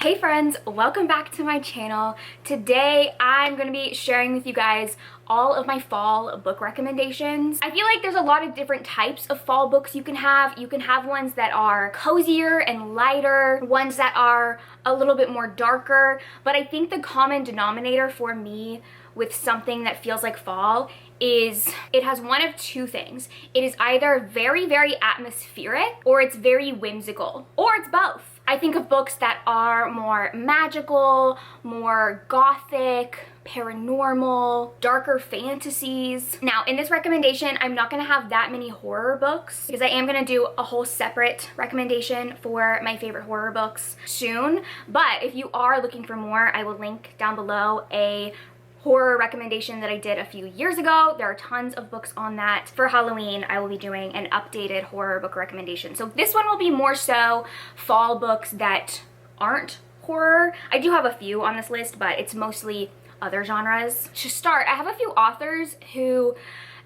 Hey friends, welcome back to my channel. Today I'm going to be sharing with you guys all of my fall book recommendations. I feel like there's a lot of different types of fall books you can have. You can have ones that are cozier and lighter, ones that are a little bit more darker, but I think the common denominator for me with something that feels like fall is it has one of two things. It is either very, very atmospheric or it's very whimsical, or it's both. I think of books that are more magical, more gothic, paranormal, darker fantasies. Now, in this recommendation, I'm not gonna have that many horror books because I am gonna do a whole separate recommendation for my favorite horror books soon. But if you are looking for more, I will link down below a horror recommendation that I did a few years ago. There are tons of books on that. For Halloween, I will be doing an updated horror book recommendation. So this one will be more so fall books that aren't horror. I do have a few on this list, but it's mostly other genres. To start, I have a few authors who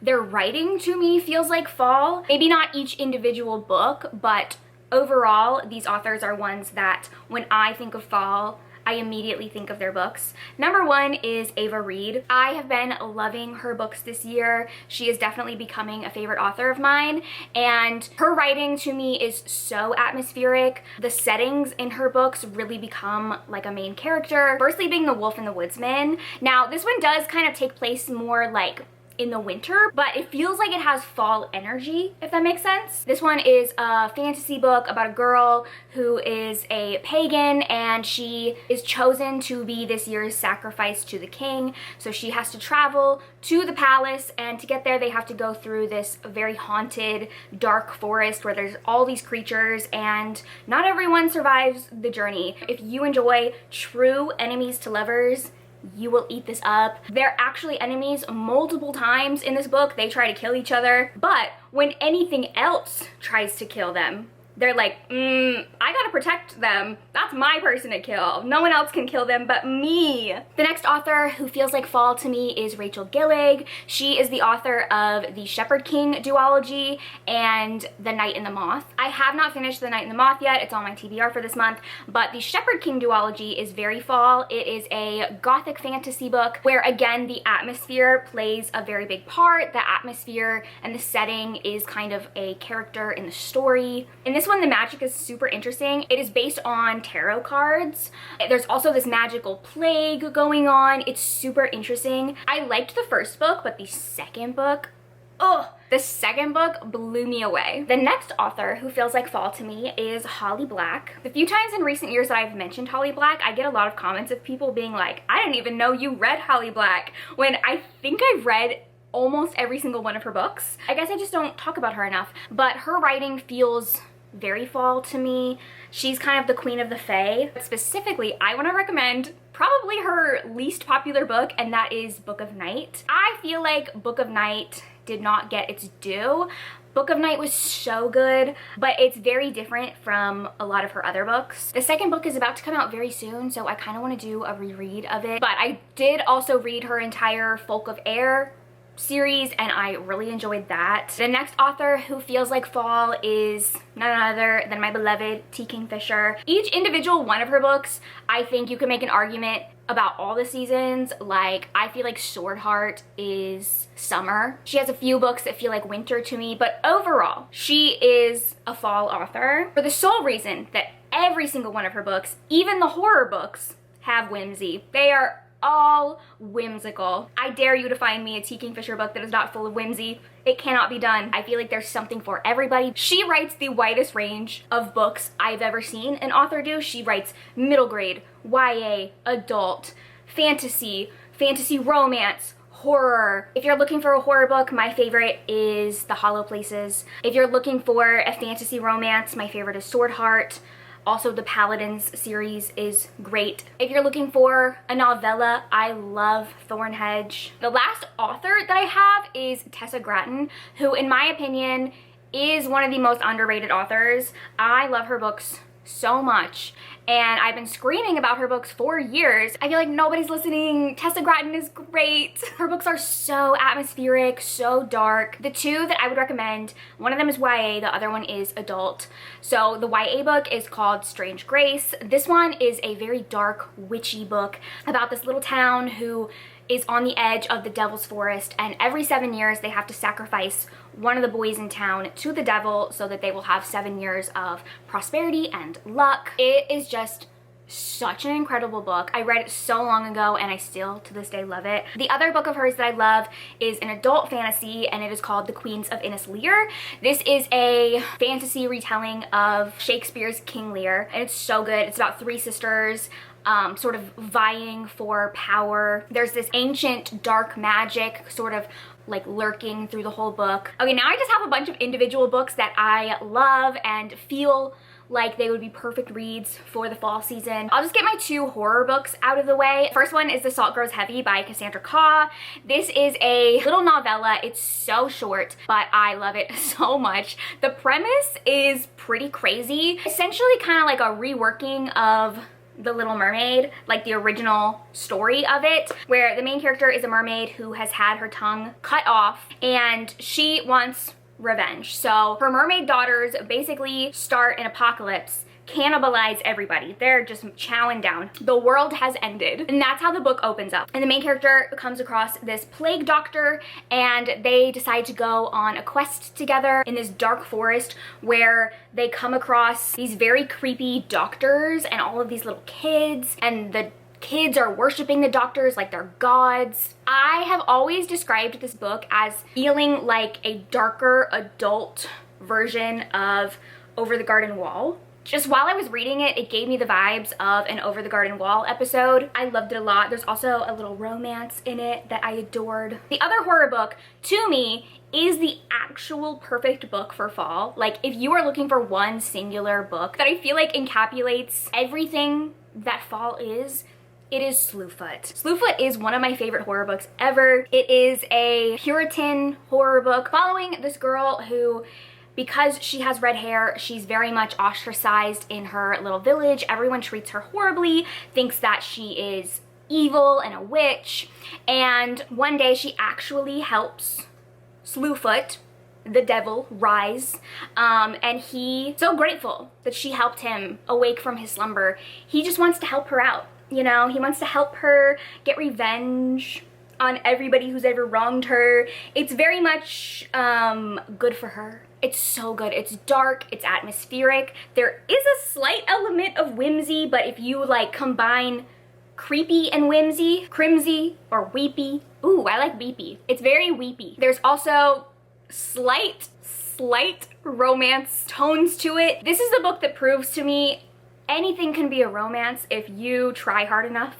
their writing to me feels like fall. Maybe not each individual book, but overall, these authors are ones that when I think of fall, I immediately think of their books. Number one is Ava Reid. I have been loving her books this year. She is definitely becoming a favorite author of mine, and her writing to me is so atmospheric. The settings in her books really become like a main character. Firstly being The Wolf and the Woodsman. Now, this one does kind of take place more like in the winter, but it feels like it has fall energy, if that makes sense. This one is a fantasy book about a girl who is a pagan and she is chosen to be this year's sacrifice to the king. So she has to travel to the palace, and to get there they have to go through this very haunted, dark forest where there's all these creatures, and not everyone survives the journey. If you enjoy true enemies to lovers, you will eat this up. They're actually enemies multiple times in this book. They try to kill each other, but when anything else tries to kill them, they're like, I gotta protect them. That's my person to kill. No one else can kill them but me. The next author who feels like fall to me is Rachel Gillig. She is the author of the Shepherd King duology and The Night and the Moth. I have not finished The Night and the Moth yet. It's on my TBR for this month, but the Shepherd King duology is very fall. It is a gothic fantasy book where, again, the atmosphere plays a very big part. The atmosphere and the setting is kind of a character in the story. In this one, the magic is super interesting. It is based on tarot cards. There's also this magical plague going on. It's super interesting. I liked the first book, but the second book, the second book blew me away. The next author who feels like fall to me is Holly Black. The few times in recent years that I've mentioned Holly Black, I get a lot of comments of people being like, I didn't even know you read Holly Black, when I think I've read almost every single one of her books. I guess I just don't talk about her enough, but her writing feels very fall to me. She's kind of the queen of the fae. Specifically, I want to recommend probably her least popular book, and that is Book of Night. I feel like Book of Night did not get its due. Book of Night was so good, but it's very different from a lot of her other books. The second book is about to come out very soon, so I kind of want to do a reread of it. But I did also read her entire Folk of Air series, and I really enjoyed that. The next author who feels like fall is none other than my beloved T. Kingfisher. Each individual one of her books, I think you can make an argument about all the seasons. Like, I feel like Sword Heart is summer. She has a few books that feel like winter to me, but overall, she is a fall author for the sole reason that every single one of her books, even the horror books, have whimsy. They are all whimsical. I dare you to find me a T. Kingfisher book that is not full of whimsy. It cannot be done. I feel like there's something for everybody. She writes the widest range of books I've ever seen an author do. She writes middle grade, YA, adult, fantasy romance, horror. If you're looking for a horror book, my favorite is The Hollow Places. If you're looking for a fantasy romance, my favorite is Sword Heart. Also, the Paladins series is great. If you're looking for a novella, I love Thornhedge. The last author that I have is Tessa Gratton, who in my opinion is one of the most underrated authors. I love her books so much, and I've been screaming about her books for years. I feel like nobody's listening. Tessa Gratton is great. Her books are so atmospheric, so dark. The two that I would recommend, one of them is YA, the other one is adult. So the YA book is called Strange Grace. This one is a very dark, witchy book about this little town who is on the edge of the devil's forest, and every 7 years they have to sacrifice one of the boys in town to the devil so that they will have 7 years of prosperity and luck. It is just such an incredible book. I read it so long ago and I still to this day love it. The other book of hers that I love is an adult fantasy, and it is called The Queens of Innis Lear. This is a fantasy retelling of Shakespeare's King Lear, and it's so good. It's about 3 sisters sort of vying for power. There's this ancient dark magic sort of like lurking through the whole book. Okay, now I just have a bunch of individual books that I love and feel like they would be perfect reads for the fall season. I'll just get my 2 horror books out of the way. First one is The Salt Grows Heavy by Cassandra Khaw. This is a little novella. It's so short, but I love it so much. The premise is pretty crazy. Essentially kind of like a reworking of The Little Mermaid, like the original story of it, where the main character is a mermaid who has had her tongue cut off and she wants revenge. So her mermaid daughters basically start an apocalypse, cannibalize everybody. They're just chowing down. The world has ended. And that's how the book opens up. And the main character comes across this plague doctor, and they decide to go on a quest together in this dark forest where they come across these very creepy doctors and all of these little kids, and the kids are worshiping the doctors like they're gods. I have always described this book as feeling like a darker adult version of Over the Garden Wall. Just while I was reading it, it gave me the vibes of an Over the Garden Wall episode. I loved it a lot. There's also a little romance in it that I adored. The other horror book, to me, is the actual perfect book for fall. Like, if you are looking for one singular book that I feel like encapsulates everything that fall is, it is Slewfoot. Slewfoot is one of my favorite horror books ever. It is a Puritan horror book following this girl who, because she has red hair, she's very much ostracized in her little village. Everyone treats her horribly, thinks that she is evil and a witch, and one day she actually helps Slewfoot, the devil, rise, and he's so grateful that she helped him awake from his slumber. He just wants to help her out, you know? He wants to help her get revenge on everybody who's ever wronged her. It's very much good for her. It's so good. It's dark, it's atmospheric. There is a slight element of whimsy, but if you like combine creepy and whimsy, crimsy or weepy. Ooh, I like weepy. It's very weepy. There's also slight romance tones to it. This is the book that proves to me anything can be a romance if you try hard enough.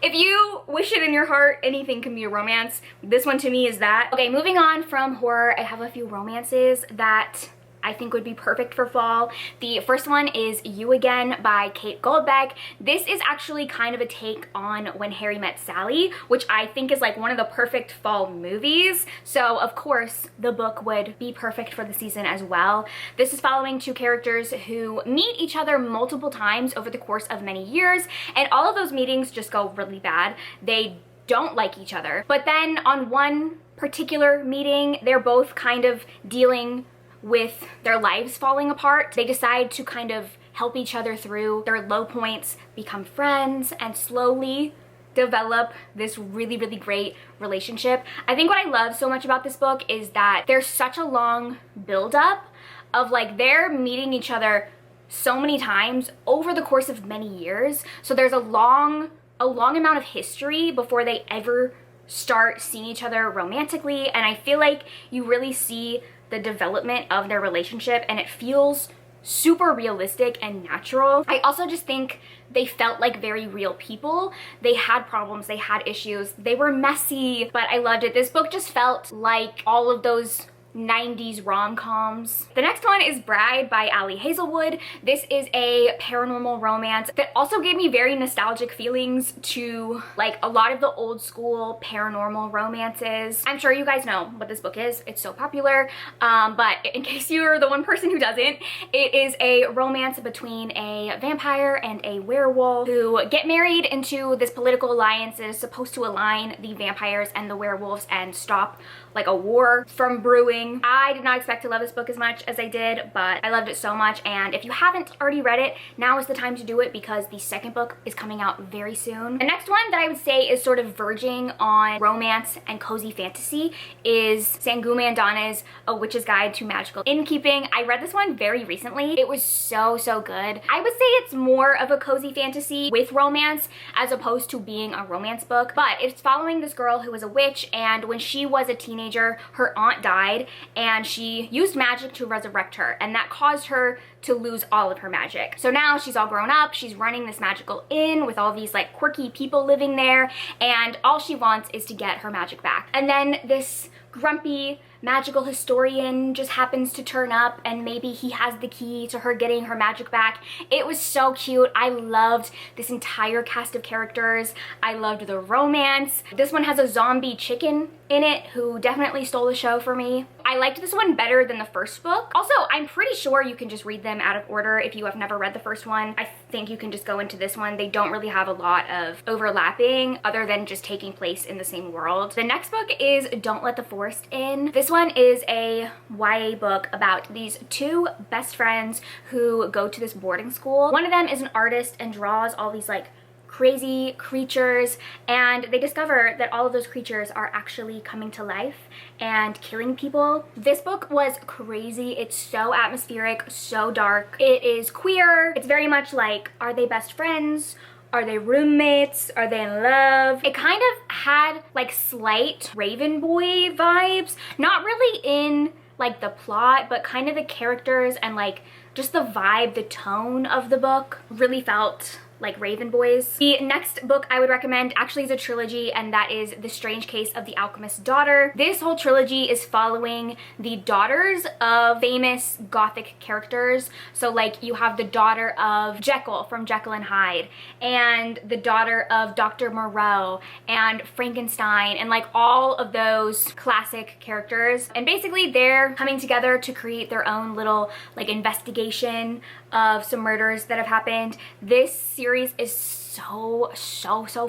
If you wish it in your heart, anything can be a romance. This one to me is that. Okay, moving on from horror, I have a few romances that I think would be perfect for fall. The first one is You Again by Kate Goldbeck. This is actually kind of a take on When Harry Met Sally, which I think is like one of the perfect fall movies. So of course the book would be perfect for the season as well. This is following 2 characters who meet each other multiple times over the course of many years, and all of those meetings just go really bad. They don't like each other. But then on one particular meeting, they're both kind of dealing with their lives falling apart. They decide to kind of help each other through their low points, become friends, and slowly develop this really, really great relationship. I think what I love so much about this book is that there's such a long buildup of like they're meeting each other so many times over the course of many years. So there's a long amount of history before they ever start seeing each other romantically, and I feel like you really see the development of their relationship, and it feels super realistic and natural. I also just think they felt like very real people. They had problems, they had issues, they were messy, but I loved it. This book just felt like all of those 90s rom-coms. The next one is Bride by Ali Hazelwood. This is a paranormal romance that also gave me very nostalgic feelings to like a lot of the old school paranormal romances. I'm sure you guys know what this book is. It's so popular, but in case you're the one person who doesn't, it is a romance between a vampire and a werewolf who get married into this political alliance that is supposed to align the vampires and the werewolves and stop like a war from brewing. I did not expect to love this book as much as I did, but I loved it so much, and if you haven't already read it, now is the time to do it because the second book is coming out very soon. The next one that I would say is sort of verging on romance and cozy fantasy is Sangu Mandana's A Witch's Guide to Magical Innkeeping. I read this one very recently. It was so good. I would say it's more of a cozy fantasy with romance as opposed to being a romance book, but it's following this girl who was a witch, and when she was a teenager, her aunt died and she used magic to resurrect her, and that caused her to lose all of her magic. So now she's all grown up, she's running this magical inn with all these like quirky people living there, and all she wants is to get her magic back. And then this grumpy magical historian just happens to turn up, and maybe he has the key to her getting her magic back. It was so cute. I loved this entire cast of characters. I loved the romance. This one has a zombie chicken in it who definitely stole the show for me. I liked this one better than the first book. Also, I'm pretty sure you can just read them out of order if you have never read the first one. I think you can just go into this one. They don't really have a lot of overlapping other than just taking place in the same world. The next book is Don't Let the Forest In. This one is a YA book about these two best friends who go to this boarding school. One of them is an artist and draws all these like crazy creatures, and they discover that all of those creatures are actually coming to life and killing people. This book was crazy. It's so atmospheric, so dark. It is queer. It's very much like, are they best friends? Are they roommates? Are they in love? It kind of had like slight Raven Boy vibes. Not really in like the plot, but kind of the characters and like just the vibe, the tone of the book really felt like Raven Boys. The next book I would recommend actually is a trilogy, and that is The Strange Case of the Alchemist's Daughter. This whole trilogy is following the daughters of famous Gothic characters. So like you have the daughter of Jekyll from Jekyll and Hyde, and the daughter of Dr. Moreau, and Frankenstein, and like all of those classic characters. And basically they're coming together to create their own little like investigation of some murders that have happened. This series is so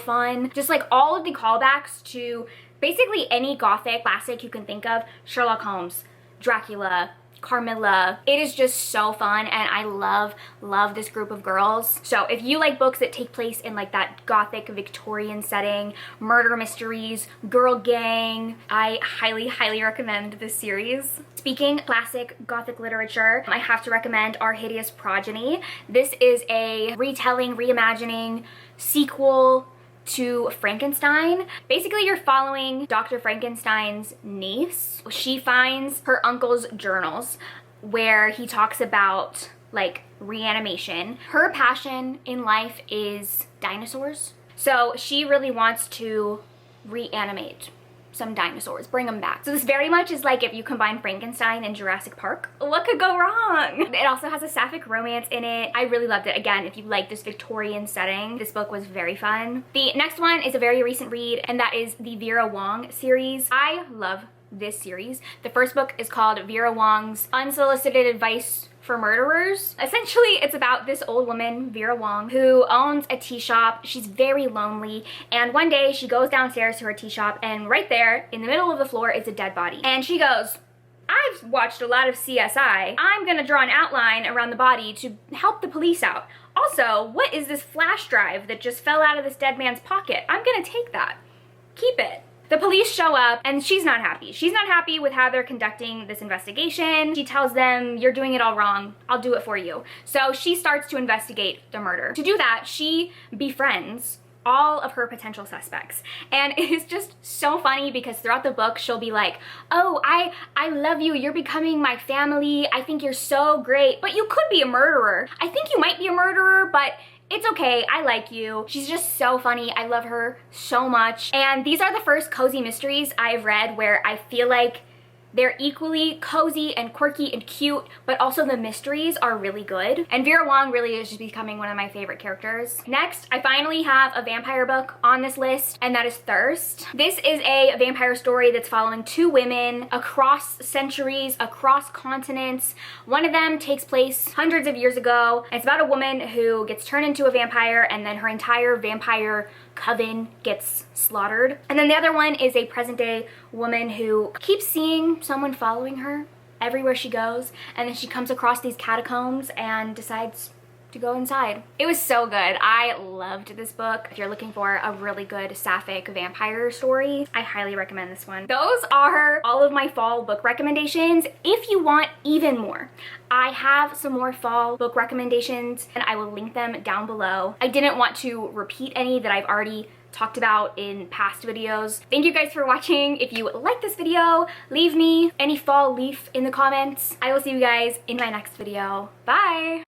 fun. Just like all of the callbacks to basically any Gothic classic you can think of. Sherlock Holmes, Dracula, Carmilla. It is just so fun, and I love this group of girls. So if you like books that take place in like that Gothic Victorian setting, murder mysteries, girl gang, I highly recommend this series. Speaking classic Gothic literature, I have to recommend Our Hideous Progeny. This is a retelling, reimagining, sequel to Frankenstein. Basically, you're following Dr. Frankenstein's niece. She finds her uncle's journals where he talks about like reanimation. Her passion in life is dinosaurs. So she really wants to reanimate some dinosaurs, bring them back. So this very much is like if you combine Frankenstein and Jurassic Park. What could go wrong? It also has a sapphic romance in it. I really loved it. Again, if you like this Victorian setting, this book was very fun. The next one is a very recent read, and that is the Vera Wong series. I love this series. The first book is called Vera Wong's Unsolicited Advice for Murderers. Essentially, it's about this old woman, Vera Wong, who owns a tea shop. She's very lonely, and one day she goes downstairs to her tea shop, and right there in the middle of the floor is a dead body. And she goes, I've watched a lot of CSI. I'm gonna draw an outline around the body to help the police out. Also, what is this flash drive that just fell out of this dead man's pocket? I'm gonna take that. Keep it. The police show up, and she's not happy. She's not happy with how they're conducting this investigation. She tells them, you're doing it all wrong. I'll do it for you. So she starts to investigate the murder. To do that, she befriends all of her potential suspects. And it is just so funny because throughout the book, she'll be like, oh, I love you. You're becoming my family. I think you're so great, but you could be a murderer. I think you might be a murderer, but it's okay, I like you. She's just so funny. I love her so much. And these are the first cozy mysteries I've read where I feel like They're equally cozy and quirky and cute, but also the mysteries are really good. And Vera Wong really is just becoming one of my favorite characters. Next, I finally have a vampire book on this list, and that is Thirst. This is a vampire story that's following two women across centuries, across continents. One of them takes place hundreds of years ago. It's about a woman who gets turned into a vampire, and then her entire vampire coven gets slaughtered. And then the other one is a present day woman who keeps seeing someone following her everywhere she goes, and then she comes across these catacombs and decides to go inside. It was so good. I loved this book. If you're looking for a really good sapphic vampire story, I highly recommend this one. Those are all of my fall book recommendations. If you want even more, I have some more fall book recommendations and I will link them down below. I didn't want to repeat any that I've already talked about in past videos. Thank you guys for watching. If you like this video, leave me any fall leaf in the comments. I will see you guys in my next video. Bye!